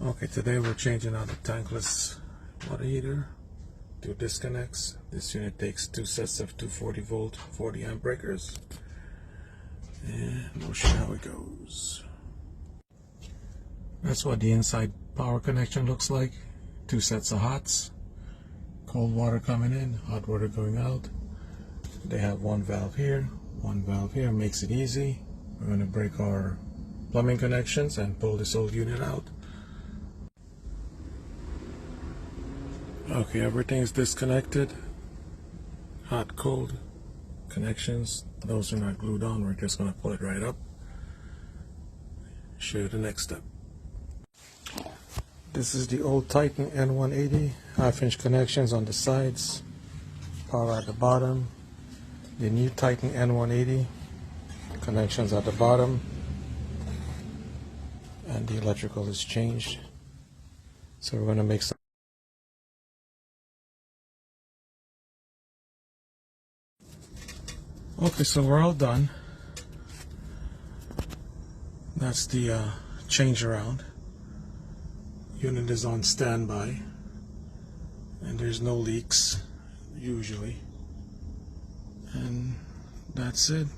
Okay, today we're changing out the tankless water heater. 2 disconnects. This unit takes 2 sets of 240 volt 40 amp breakers, and we'll show you how it goes. That's what the inside power connection looks like. 2 sets of hots, cold water coming in, hot water going out. They have 1 valve here, 1 valve here. Makes it easy. We're going to break our plumbing connections and pull this old unit out. Okay, everything is disconnected. Hot, cold connections. Those are not glued on. We're just going to pull it right up. Show you the next step. This is the old Titan N180. 1/2-inch connections on the sides. Power at the bottom. The new Titan N180. Connections at the bottom. And the electrical is changed. So we're going to make some. Okay, so we're all done. That's the change around. Unit is on standby, and there's no leaks usually. And that's it.